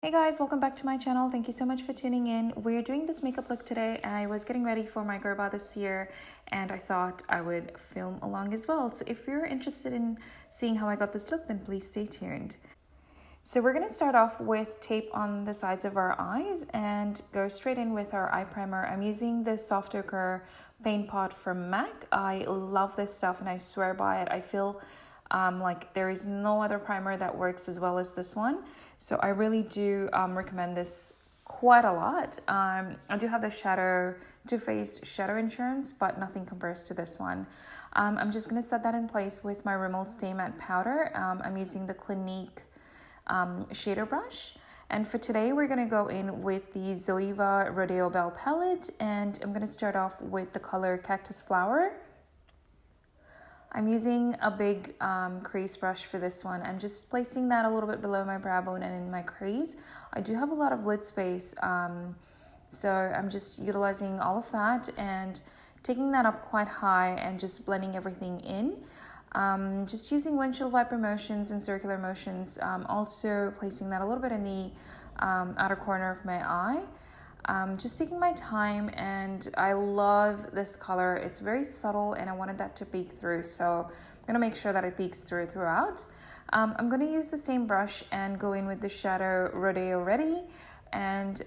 Hey guys, welcome back to my channel. Thank you so much for tuning in. We're doing this makeup look today. I was getting ready for my Garba this year and I thought I would film along as well. So if you're interested in seeing how I got this look, then please stay tuned. So we're going to start off with tape on the sides of our eyes and go straight in with our eye primer. I'm using the Soft Ochre Paint Pot from MAC. I love this stuff and I swear by it. I feel like there is no other primer that works as well as this one. So I really do recommend this quite a lot. I do have the Too Faced Shadow Insurance, but nothing compares to this one. I'm just going to set that in place with my Rimmel Stay Matte Powder. I'm using the Clinique shader brush. And for today, we're going to go in with the Zoeva Rodeo Belle palette. And I'm going to start off with the color Cactus Flower. I'm using a big crease brush for this one. I'm just placing that a little bit below my brow bone and in my crease. I do have a lot of lid space, so I'm just utilizing all of that and taking that up quite high and just blending everything in. Just using windshield wiper motions and circular motions, also placing that a little bit in the outer corner of my eye. Just taking my time, and I love this color. It's very subtle and I wanted that to peek through, so I'm going to make sure that it peeks throughout. I'm going to use the same brush and go in with the shadow Rodeo Ready and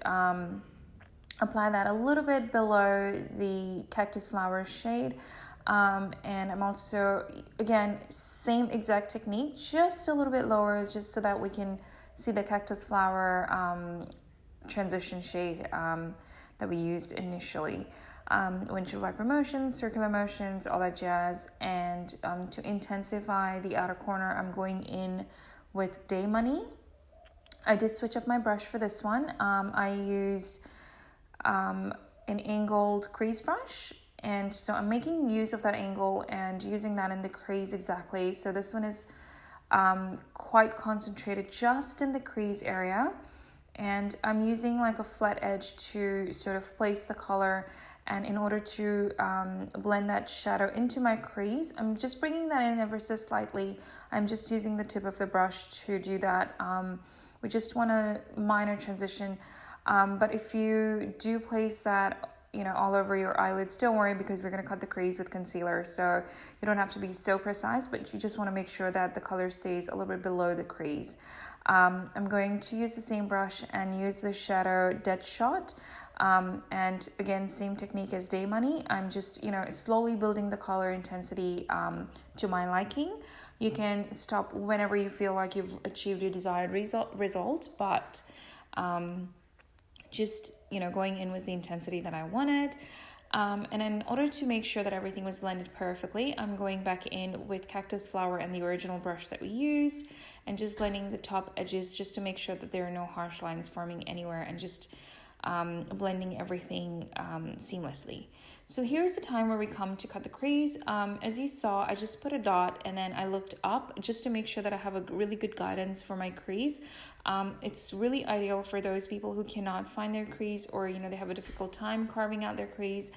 apply that a little bit below the Cactus Flower shade. And I'm also, again, same exact technique, just a little bit lower, just so that we can see the Cactus Flower transition shade that we used initially. Windshield wiper motions, circular motions, all that jazz. And to intensify the outer corner, I'm going in with Day Money. I did switch up my brush for this one. I used an angled crease brush, and so I'm making use of that angle and using that in the crease exactly. So this one is quite concentrated just in the crease area. And I'm using like a flat edge to sort of place the color, and in order to blend that shadow into my crease, I'm just bringing that in ever so slightly. I'm just using the tip of the brush to do that. We just want a minor transition, but if you do place that all over your eyelids, don't worry, because we're going to cut the crease with concealer, so you don't have to be so precise, but you just want to make sure that the color stays a little bit below the crease. I'm going to use the same brush and use the shadow Deadshot, and again, same technique as Day Money. I'm just slowly building the color intensity to my liking. You can stop whenever you feel like you've achieved your desired result, but just going in with the intensity that I wanted. And in order to make sure that everything was blended perfectly, I'm going back in with Cactus Flower and the original brush that we used and just blending the top edges just to make sure that there are no harsh lines forming anywhere, and just blending everything seamlessly. So here's the time where we come to cut the crease. As you saw, I just put a dot and then I looked up just to make sure that I have a really good guidance for my crease. It's really ideal for those people who cannot find their crease, or they have a difficult time carving out their crease.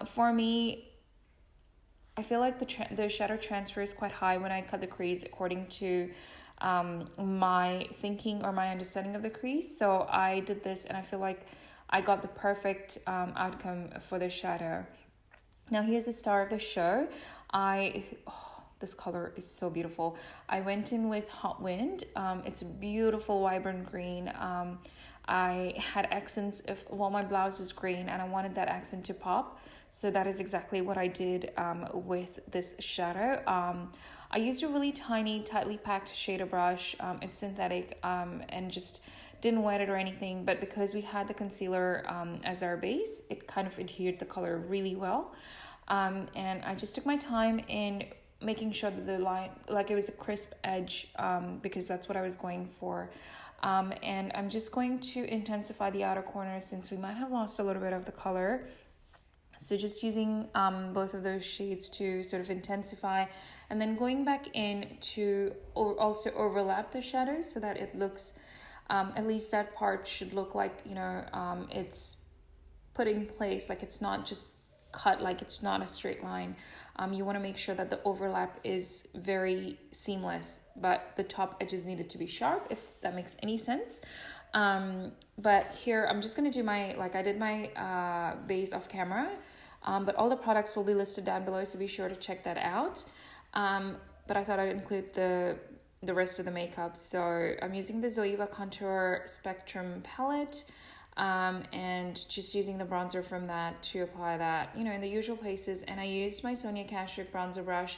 For me, I feel like the shadow transfer is quite high when I cut the crease according to my thinking or my understanding of the crease. So I did this and I feel like I got the perfect outcome for the shadow. Now here's the star of the show. This color is so beautiful. I went in with Hot Wind. It's a beautiful vibrant green. I had accents my blouse is green and I wanted that accent to pop. So that is exactly what I did with this shadow. I used a really tiny, tightly packed shader brush. It's synthetic and just didn't wet it or anything. But because we had the concealer as our base, it kind of adhered the color really well. And I just took my time in making sure that the line, like it was a crisp edge, because that's what I was going for. And I'm just going to intensify the outer corners since we might have lost a little bit of the color. So just using both of those shades to sort of intensify, and then going back in to also overlap the shadows so that it looks, at least that part should look like, it's put in place, like it's not just cut, like it's not a straight line. You want to make sure that the overlap is very seamless, but the top edges needed to be sharp, if that makes any sense. But here I'm just going to do my, like I did my base off camera. But all the products will be listed down below, so be sure to check that out. But I thought I'd include the rest of the makeup. So I'm using the Zoeva Contour Spectrum palette, and just using the bronzer from that to apply that, you know, in the usual places. And I used my Sonia Kashuk bronzer brush.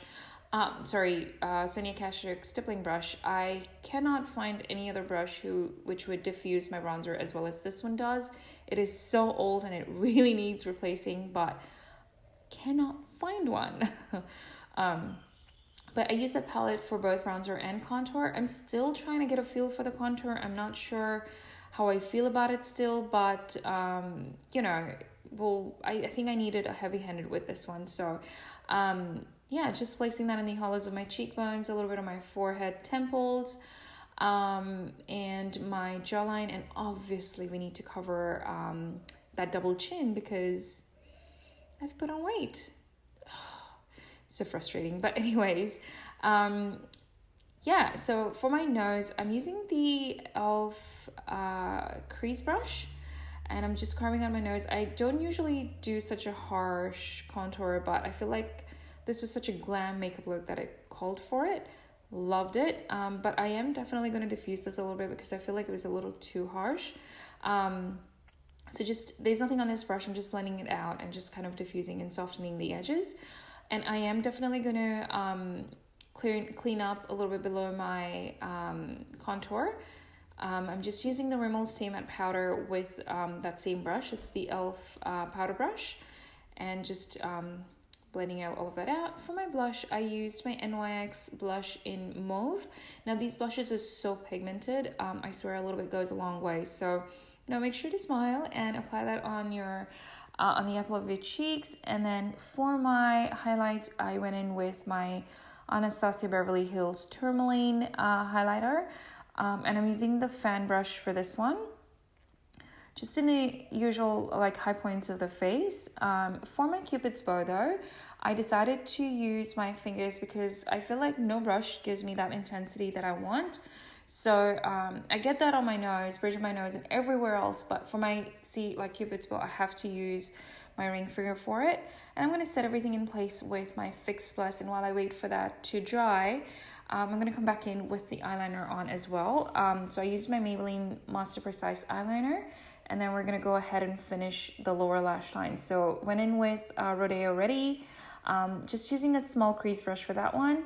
Sonia Kashuk stippling brush. I cannot find any other brush which would diffuse my bronzer as well as this one does. It is so old and it really needs replacing, but cannot find one. But I use the palette for both bronzer and contour. I'm still trying to get a feel for the contour. I'm not sure how I feel about it still, but you know, well, I think I needed a heavy-handed with this one. So yeah, just placing that in the hollows of my cheekbones, a little bit on my forehead, temples, and my jawline. And obviously we need to cover that double chin because I've put on weight. So frustrating. But anyways, yeah, so for my nose, I'm using the e.l.f. crease brush, and I'm just carving out my nose. I don't usually do such a harsh contour, but I feel like this was such a glam makeup look that it called for it. Loved it. But I am definitely going to diffuse this a little bit because I feel like it was a little too harsh. So just, there's nothing on this brush. I'm just blending it out and just kind of diffusing and softening the edges. And I am definitely going to clean up a little bit below my contour. I'm just using the Rimmel Stay Matte Powder with that same brush. It's the e.l.f. Powder brush. And just blending out all of that out. For my blush, I used my NYX blush in Mauve. Now, these blushes are so pigmented. I swear a little bit goes a long way. So, you know, make sure to smile and apply that on your on the apple of your cheeks. And then for my highlight, I went in with my Anastasia Beverly Hills Tourmaline highlighter. And I'm using the fan brush for this one. Just in the usual like high points of the face. For my Cupid's bow though, I decided to use my fingers because I feel like no brush gives me that intensity that I want. So I get that on my nose, bridge of my nose, and everywhere else. But for my like Cupid's bow, I have to use my ring finger for it. And I'm going to set everything in place with my Fix Plus. And while I wait for that to dry, I'm going to come back in with the eyeliner on as well. So I used my Maybelline Master Precise eyeliner. And then we're going to go ahead and finish the lower lash line. So went in with Rodeo Ready. Just using a small crease brush for that one.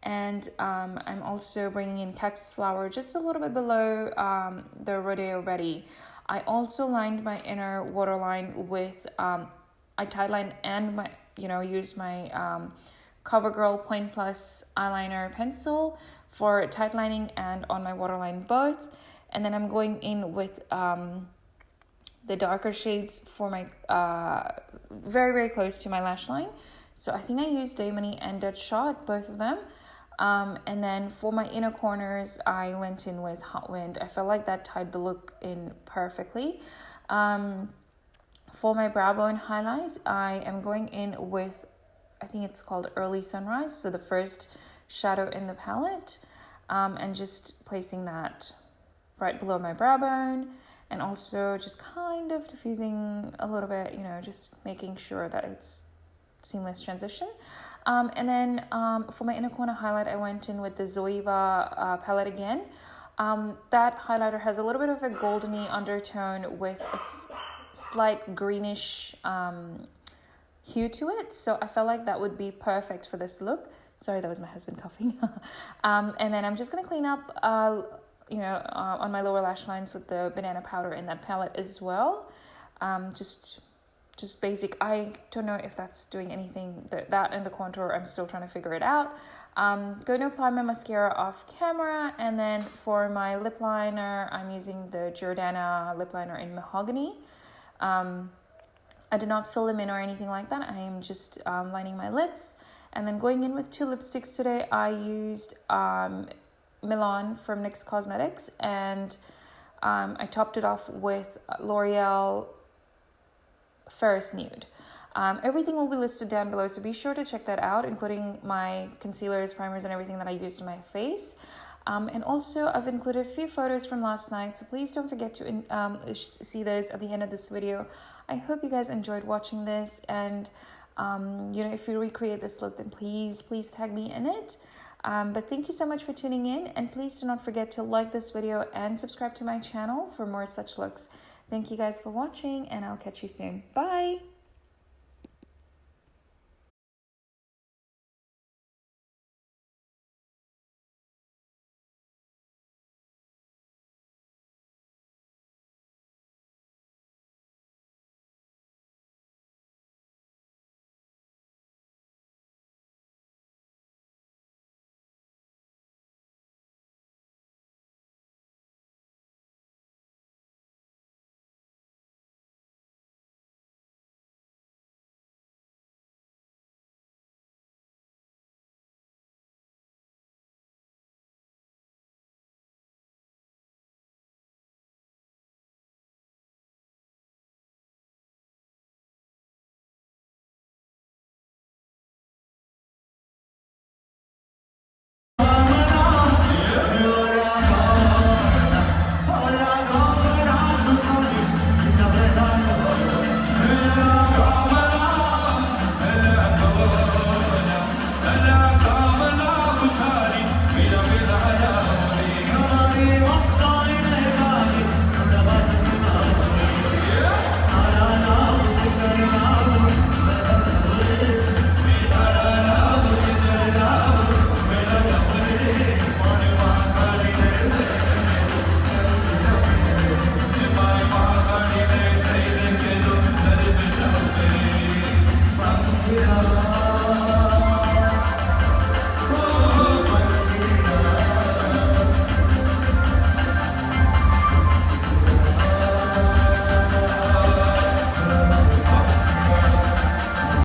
And I'm also bringing in Cactus Flower just a little bit below the Rodeo Ready. I also lined my inner waterline with, I tight-lined and my, used my CoverGirl Point Plus eyeliner pencil for tight lining and on my waterline both. And then I'm going in with the darker shades for my, very, very close to my lash line. So I think I used Day Money and Deadshot, both of them. And then for my inner corners, I went in with Hot Wind. I felt like that tied the look in perfectly. For my brow bone highlight, I am going in with, I think it's called Early Sunrise. So the first shadow in the palette, and just placing that right below my brow bone. And also just kind of diffusing a little bit, just making sure that it's seamless transition. And then for my inner corner highlight, I went in with the Zoeva palette again. That highlighter has a little bit of a goldeny undertone with a slight greenish hue to it. So I felt like that would be perfect for this look. Sorry, that was my husband coughing. And then I'm just going to clean up, on my lower lash lines with the banana powder in that palette as well. Just basic. I don't know if that's doing anything. That and the contour, I'm still trying to figure it out. Going to apply my mascara off camera. And then for my lip liner, I'm using the Jordana lip liner in Mahogany. I did not fill them in or anything like that. I am just lining my lips. And then going in with two lipsticks today, I used Milan from NYX Cosmetics. And I topped it off with L'Oreal Ferris Nude. Everything will be listed down below, so be sure to check that out, including my concealers, primers, and everything that I used in my face. And also I've included a few photos from last night, so please don't forget to see those at the end of this video. I hope you guys enjoyed watching this, and you know, if you recreate this look, then please tag me in it. But thank you so much for tuning in, and please do not forget to like this video and subscribe to my channel for more such looks. Thank you guys for watching, and I'll catch you soon. Bye!